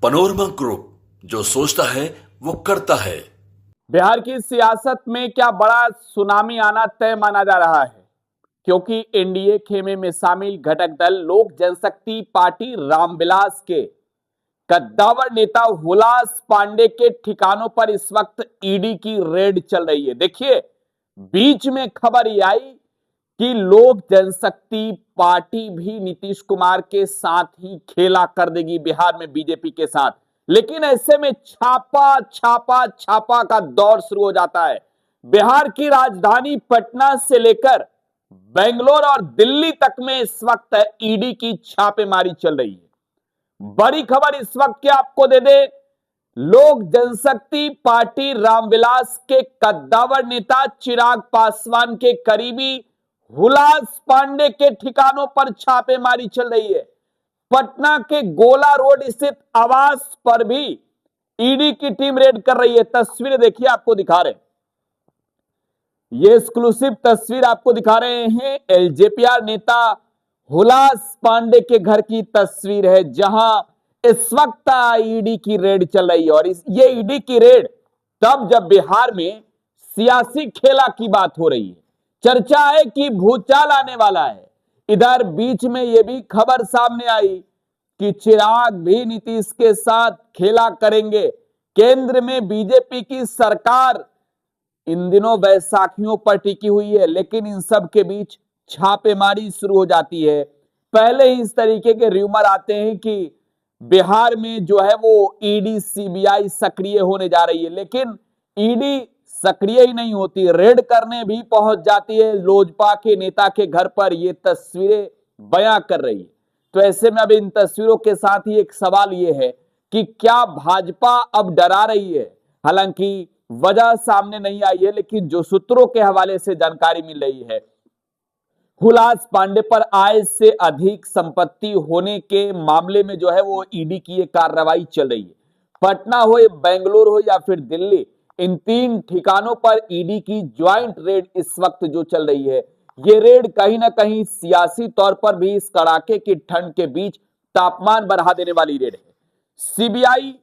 Panorama group, जो सोचता है वो करता है। बिहार की सियासत में क्या बड़ा सुनामी आना तय माना जा रहा है, क्योंकि एनडीए खेमे में शामिल घटक दल लोक जनशक्ति पार्टी रामविलास के कद्दावर नेता हुलास पांडे के ठिकानों पर इस वक्त ईडी की रेड चल रही है। देखिए, बीच में खबर यह आई कि लोक जनशक्ति पार्टी भी नीतीश कुमार के साथ ही खेला कर देगी बिहार में बीजेपी के साथ, लेकिन ऐसे में छापा छापा छापा का दौर शुरू हो जाता है। बिहार की राजधानी पटना से लेकर बेंगलोर और दिल्ली तक में इस वक्त ईडी की छापेमारी चल रही है। बड़ी खबर इस वक्त की आपको दे दे, लोक जनशक्ति पार्टी रामविलास के कद्दावर नेता चिराग पासवान के करीबी हुलास पांडे के ठिकानों पर छापेमारी चल रही है। पटना के गोला रोड स्थित आवास पर भी ईडी की टीम रेड कर रही है। तस्वीरें देखिए, आपको दिखा रहे हैं, ये एक्सक्लूसिव तस्वीर आपको दिखा रहे हैं। एलजेपीआर नेता हुलास पांडे के घर की तस्वीर है, जहां इस वक्त ईडी की रेड चल रही है। और ये ईडी की रेड तब जब बिहार में सियासी खेला की बात हो रही है, चर्चा है कि भूचाल आने वाला है। इधर बीच में यह भी खबर सामने आई कि चिराग भी नीतीश के साथ खेला करेंगे। केंद्र में बीजेपी की सरकार इन दिनों बैसाखियों पर टिकी हुई है, लेकिन इन सब के बीच छापेमारी शुरू हो जाती है। पहले ही इस तरीके के र्यूमर आते हैं कि बिहार में जो है वो ईडी सीबीआई सक्रिय होने जा रही है, लेकिन ईडी सक्रिय ही नहीं होती, रेड करने भी पहुंच जाती है लोजपा के नेता के घर पर। ये तस्वीरें बयां कर रही है। तो ऐसे में अब इन तस्वीरों के साथ ही एक सवाल ये है कि क्या भाजपा अब डरा रही है? हालांकि वजह सामने नहीं आई है, लेकिन जो सूत्रों के हवाले से जानकारी मिल रही है, हुलास पांडे पर आय से अधिक संपत्ति होने के मामले में जो है वो ईडी की ये कार्रवाई चल रही है। पटना हो या बेंगलुरु हो या फिर दिल्ली, इन तीन ठिकानों पर ईडी की ज्वाइंट रेड इस वक्त जो चल रही है, ये रेड कहीं ना कहीं सियासी तौर पर भी इस कड़ाके की ठंड के बीच तापमान बढ़ा देने वाली रेड है। सीबीआई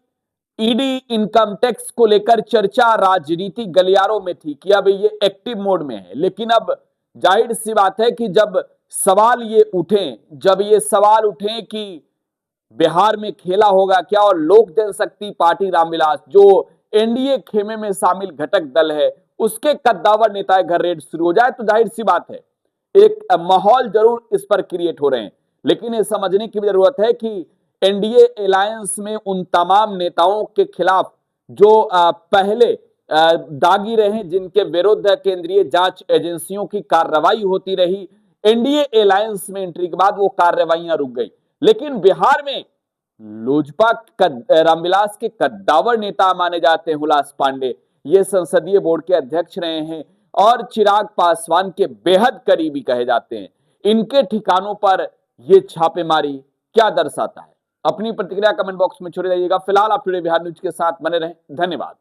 ईडी इनकम टैक्स को लेकर चर्चा राजनीति गलियारों में थी कि अब ये एक्टिव मोड में है, लेकिन अब जाहिर सी बात है कि जब ये सवाल उठे कि बिहार में खेला होगा क्या, और लोक जनशक्ति पार्टी रामविलास जो एनडीए खेमे में शामिल घटक दल है, उसके कद्दावर नेता घर रेड शुरू हो जाए, तो जाहिर सी बात है एक माहौल जरूर इस पर क्रिएट हो रहे हैं। लेकिन ये समझने की जरूरत है कि एनडीए अलायंस में उन तमाम नेताओं के खिलाफ जो पहले दागी रहे, जिनके विरुद्ध केंद्रीय जांच एजेंसियों की कार्रवाई होती रही, एनडीए अलायंस में एंट्री के बाद वो कार्रवाइयां रुक गई। लेकिन बिहार में लोजपा रामविलास के कद्दावर नेता माने जाते हैं हुलास पांडे, ये संसदीय बोर्ड के अध्यक्ष रहे हैं और चिराग पासवान के बेहद करीबी कहे जाते हैं। इनके ठिकानों पर यह छापेमारी क्या दर्शाता है? अपनी प्रतिक्रिया कमेंट बॉक्स में छोड़ जाइएगा। फिलहाल आप जुड़े बिहार न्यूज के साथ बने रहें। धन्यवाद।